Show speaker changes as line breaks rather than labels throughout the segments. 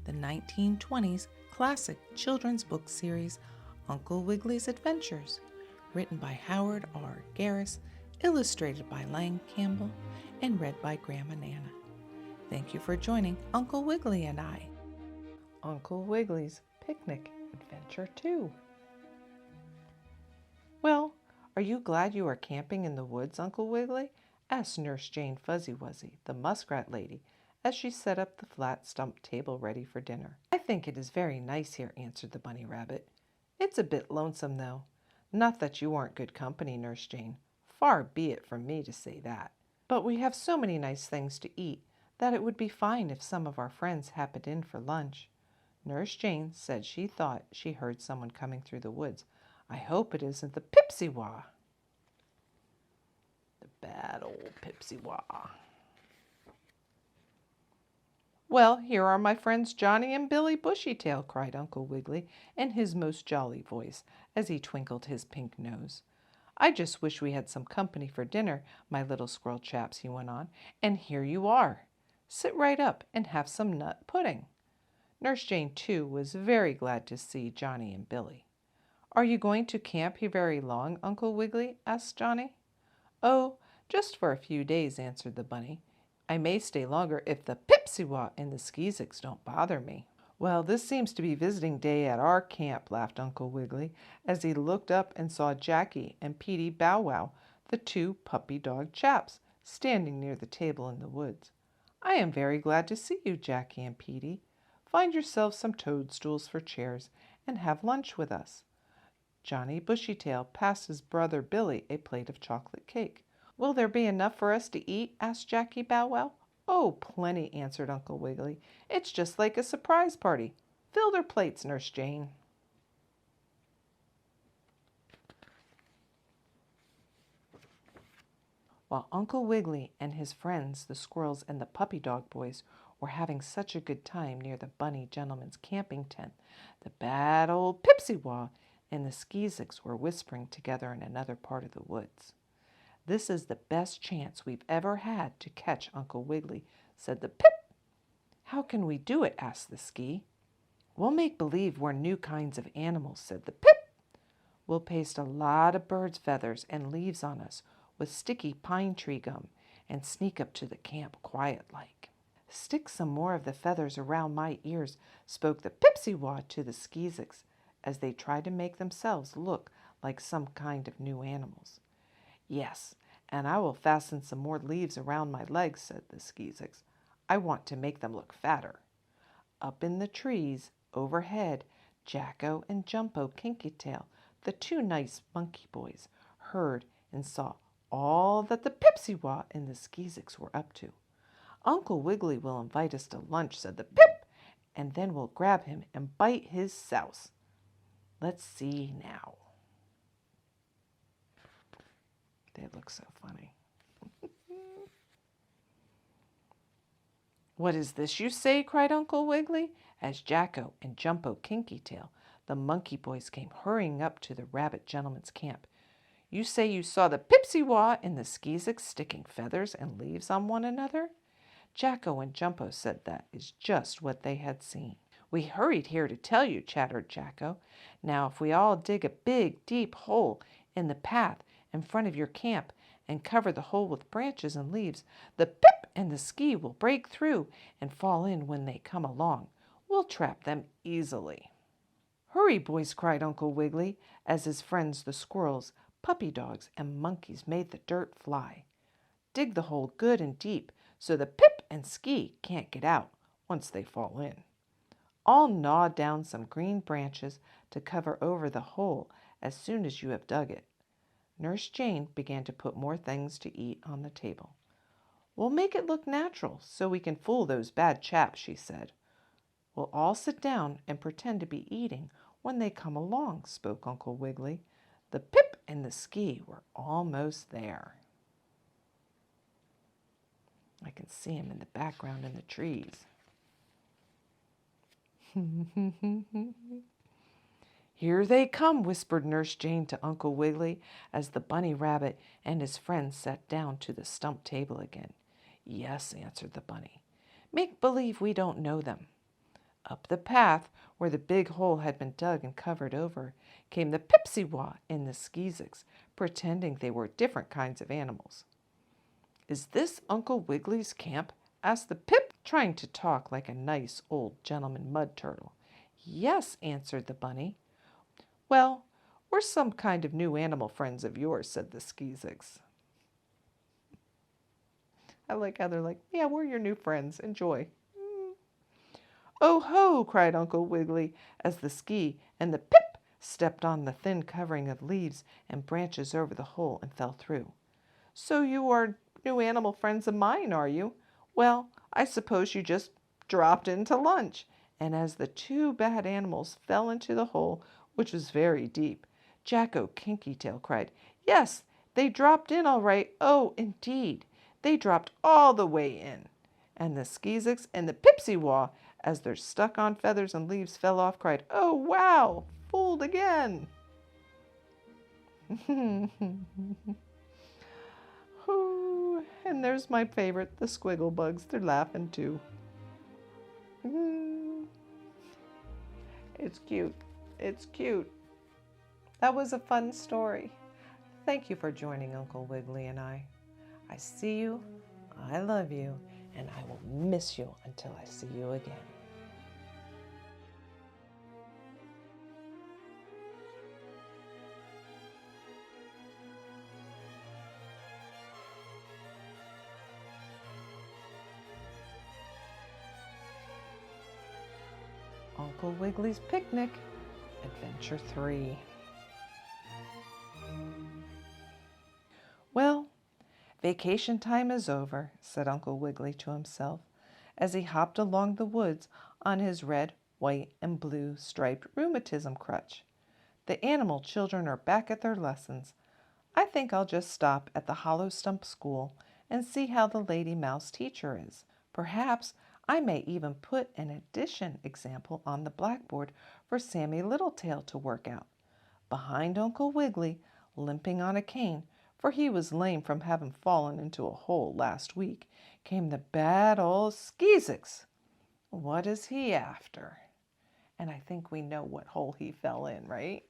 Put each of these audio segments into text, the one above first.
the 1920s classic children's book series Uncle Wiggily's Adventures, written by Howard R. Garis, illustrated by Lang Campbell, and read by Grandma Nana. Thank you for joining Uncle Wiggily and I. Uncle Wiggily's Picnic Adventure 2. Well, are you glad you are camping in the woods, Uncle Wiggily? Asked Nurse Jane Fuzzy Wuzzy, the muskrat lady, as she set up the flat stump table ready for dinner. I think it is very nice here, answered the bunny rabbit. It's a bit lonesome, though. Not that you aren't good company, Nurse Jane. Far be it from me to say that. But we have so many nice things to eat that it would be fine if some of our friends happened in for lunch. Nurse Jane said she thought she heard someone coming through the woods. I hope it isn't the Pipsisewah. The bad old Pipsisewah. Well, here are my friends Johnny and Billy Bushytail, cried Uncle Wiggily in his most jolly voice as he twinkled his pink nose. I just wish we had some company for dinner, my little squirrel chaps, he went on, and here you are. Sit right up and have some nut pudding. Nurse Jane, too, was very glad to see Johnny and Billy. Are you going to camp here very long, Uncle Wiggily? Asked Johnny. Oh, just for a few days, answered the bunny. I may stay longer if the Pipsisewah and the Skeezicks don't bother me. Well, this seems to be visiting day at our camp, laughed Uncle Wiggily, as he looked up and saw Jackie and Petey Bow Wow, the two puppy dog Chaps, standing near the table in the woods. I am very glad to see you, Jackie and Petey. Find yourselves some toadstools for chairs and have lunch with us. Johnny Bushytail passed his brother Billy a plate of chocolate cake. Will there be enough for us to eat? Asked Jackie Bow Wow. Oh, plenty, answered Uncle Wiggily. It's just like a surprise party. Fill their plates, Nurse Jane. While Uncle Wiggily and his friends, the squirrels and the puppy dog boys, were having such a good time near the bunny gentleman's camping tent, the bad old Pipsisewah and the Skeezicks were whispering together in another part of the woods. This is the best chance we've ever had to catch Uncle Wiggily, said the Pip. How can we do it? Asked the Skee. We'll make believe we're new kinds of animals, said the Pip. We'll paste a lot of birds' feathers and leaves on us with sticky pine tree gum and sneak up to the camp quiet-like. Stick some more of the feathers around my ears, spoke the Pipsisewah to the Skeezicks, as they tried to make themselves look like some kind of new animals. Yes, and I will fasten some more leaves around my legs, said the Skeezicks. I want to make them look fatter. Up in the trees, overhead, Jacko and Jumpo Kinkytail, the two nice monkey boys, heard and saw all that the Pipsisewah and the Skeezicks were up to. Uncle Wiggily will invite us to lunch, said the Pip, and then we'll grab him and bite his souse. Let's see now. They look so funny. What is this you say? Cried Uncle Wiggily, as Jacko and Jumpo Kinkytail, the monkey boys, came hurrying up to the rabbit gentleman's camp. You say you saw the Pipsisewah and the Skeezicks sticking feathers and leaves on one another? Jacko and Jumpo said that is just what they had seen. We hurried here to tell you, chattered Jacko. Now if we all dig a big, deep hole in the path in front of your camp and cover the hole with branches and leaves, the Pip and the Skee will break through and fall in when they come along. We'll trap them easily. Hurry, boys, cried Uncle Wiggily, as his friends the squirrels, puppy dogs, and monkeys made the dirt fly. Dig the hole good and deep so the Pip and Skee can't get out once they fall in. All gnaw down some green branches to cover over the hole as soon as you have dug it. Nurse Jane began to put more things to eat on the table. We'll make it look natural so we can fool those bad chaps, she said. We'll all sit down and pretend to be eating when they come along, spoke Uncle Wiggily. The Pip and the Skee were almost there. I can see him in the background in the trees. Here they come, whispered Nurse Jane to Uncle Wiggily as the bunny rabbit and his friends sat down to the stump table again. Yes, answered the bunny. Make believe we don't know them. Up the path, where the big hole had been dug and covered over, came the Pipsisewah and the Skeezicks, pretending they were different kinds of animals. "Is this Uncle Wiggily's camp?" asked the Pip, trying to talk like a nice old gentleman mud turtle. "Yes," answered the bunny. "Well, we're some kind of new animal friends of yours," said the Skeezicks. I like how they're like, "Yeah, we're your new friends. Enjoy." "Oh ho!" cried Uncle Wiggily as the Ski and the Pip stepped on the thin covering of leaves and branches over the hole and fell through. "So you are new animal friends of mine, are you? Well, I suppose you just dropped into lunch." And as the two bad animals fell into the hole, which was very deep, Jacko Kinkytail cried, "Yes, they dropped in all right. Oh, indeed, they dropped all the way in." And the Skeezicks and the Pipsisewah, as their stuck-on feathers and leaves fell off, cried, "Oh, wow, fooled again." And there's my favorite, the squiggle bugs. They're laughing too. It's cute. It's cute. That was a fun story. Thank you for joining Uncle Wiggily and I. I see you, I love you, and I will miss you until I see you again. Uncle Wiggily's Picnic, Adventure 3. "Well, vacation time is over," said Uncle Wiggily to himself as he hopped along the woods on his red, white, and blue striped rheumatism crutch. "The animal children are back at their lessons. I think I'll just stop at the Hollow Stump School and see how the Lady Mouse teacher is. Perhaps I may even put an addition example on the blackboard for Sammy Littletail to work out." Behind Uncle Wiggily, limping on a cane, for he was lame from having fallen into a hole last week, came the bad old Skeezicks. What is he after? And I think we know what hole he fell in, right?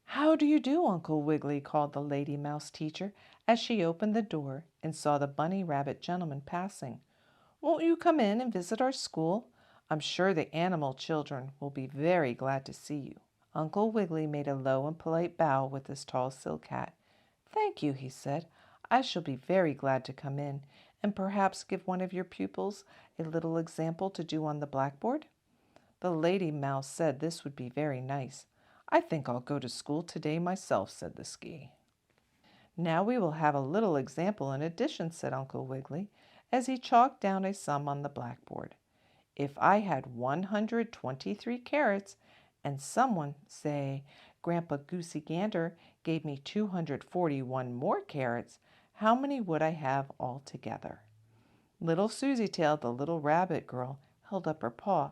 "How do you do, Uncle Wiggily?" called the Lady Mouse teacher as she opened the door and saw the bunny rabbit gentleman passing. "Won't you come in and visit our school? I'm sure the animal children will be very glad to see you." Uncle Wiggily made a low and polite bow with his tall silk hat. "Thank you," he said. "I shall be very glad to come in and perhaps give one of your pupils a little example to do on the blackboard." The Lady Mouse said this would be very nice. "I think I'll go to school today myself," said the Ski. "Now we will have a little example in addition," said Uncle Wiggily, as he chalked down a sum on the blackboard. "If I had 123 carrots, and someone, say Grandpa Goosey Gander, gave me 241 more carrots, how many would I have altogether?" Little Susie Tail, the little rabbit girl, held up her paw.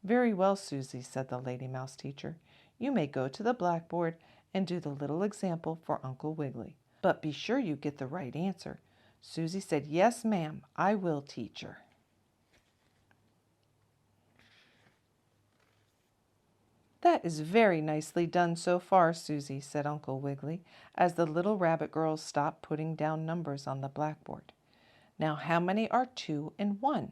"Very well, Susie," said the Lady Mouse teacher. "You may go to the blackboard and do the little example for Uncle Wiggily. But be sure you get the right answer." Susie said, "Yes, ma'am, I will, teacher." "That is very nicely done so far, Susie," said Uncle Wiggily, as the little rabbit girl stopped putting down numbers on the blackboard. "Now how many are 2 and 1?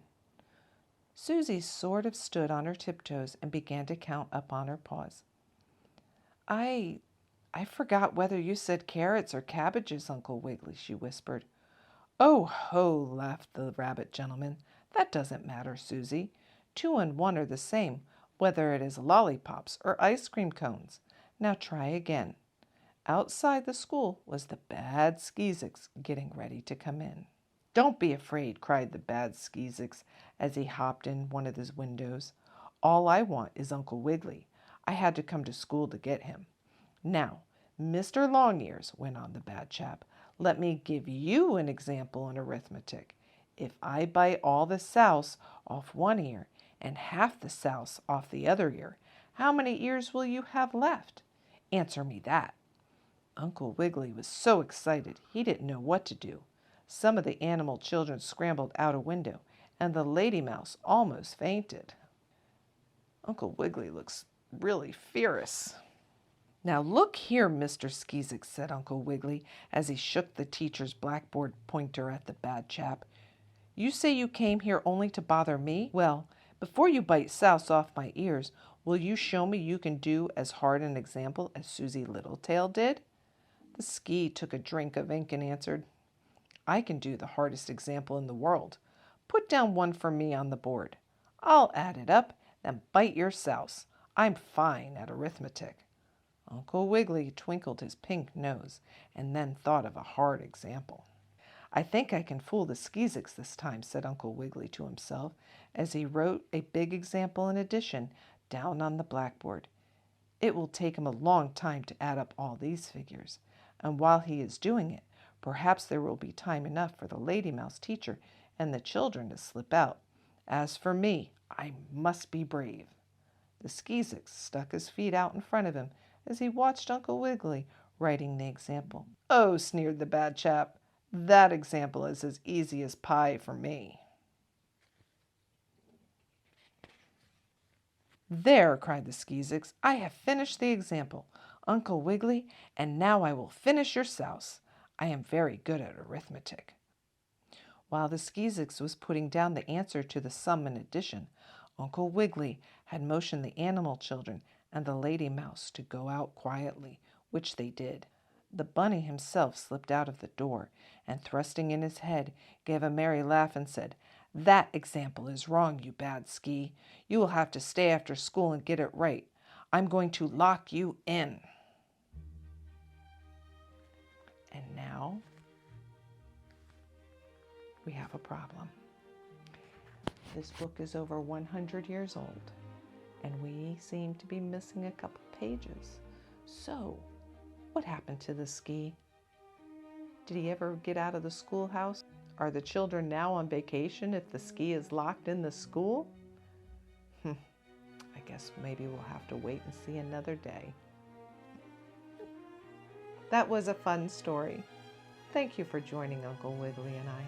Susie sort of stood on her tiptoes and began to count up on her paws. I forgot whether you said carrots or cabbages, Uncle Wiggily," she whispered. "Oh, ho!" laughed the rabbit gentleman. "That doesn't matter, Susie. 2 and 1 are the same, whether it is lollipops or ice cream cones. Now try again." Outside the school was the bad Skeezicks getting ready to come in. "Don't be afraid," cried the bad Skeezicks as he hopped in one of his windows. "All I want is Uncle Wiggily. I had to come to school to get him. Now, Mr. Longears," went on the bad chap, "let me give you an example in arithmetic. If I bite all the souse off one ear and half the souse off the other ear, how many ears will you have left? Answer me that." Uncle Wiggily was so excited he didn't know what to do. Some of the animal children scrambled out a window, and the lady mouse almost fainted. Uncle Wiggily looks really fierce. Now look here, Mr. Skeezicks, said Uncle Wiggily as he shook the teacher's blackboard pointer at the bad chap. You say you came here only to bother me? Well, before you bite souse off my ears, will you show me you can do as hard an example as Susie Littletail did? The Skee took a drink of ink and answered, I can do the hardest example in the world. Put down one for me on the board. I'll add it up, then bite your souse. I'm fine at arithmetic. Uncle Wiggily twinkled his pink nose and then thought of a hard example. I think I can fool the Skeezicks this time, said Uncle Wiggily to himself as he wrote a big example in addition down on the blackboard. It will take him a long time to add up all these figures, and while he is doing it, perhaps there will be time enough for the Lady Mouse teacher and the children to slip out. As for me, I must be brave. The Skeezicks stuck his feet out in front of him as he watched Uncle Wiggily writing the example. Oh, sneered the bad chap, that example is as easy as pie for me. There, cried the Skeezicks, I have finished the example, Uncle Wiggily, and now I will finish your souse. I am very good at arithmetic. While the Skeezicks was putting down the answer to the sum and addition, Uncle Wiggily had motioned the animal children and the Lady Mouse to go out quietly, which they did. The bunny himself slipped out of the door and, thrusting in his head, gave a merry laugh and said, That example is wrong, you bad Skee. You will have to stay after school and get it right. I'm going to lock you in. And now we have a problem. This book is over 100 years old, and we seem to be missing a couple pages. So, what happened to the Skee? Did he ever get out of the schoolhouse? Are the children now on vacation if the Skee is locked in the school? I guess maybe we'll have to wait and see another day. That was a fun story. Thank you for joining Uncle Wiggily and I.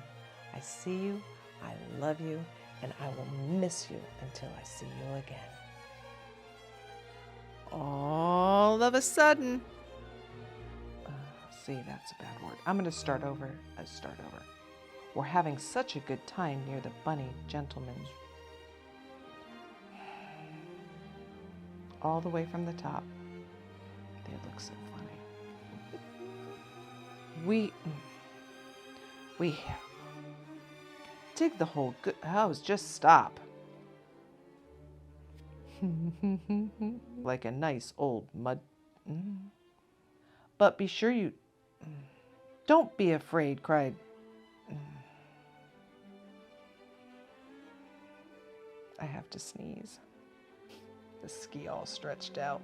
I see you, I love you, and I will miss you until I see you again. All of a sudden, see, that's a bad word. I'm going to start over. We're having such a good time near the bunny gentleman's. All the way from the top. They look so funny. We dig the hole good. Just stop. Like a nice old mud. But be sure you... Don't be afraid, cried... I have to sneeze. The Skee all stretched out.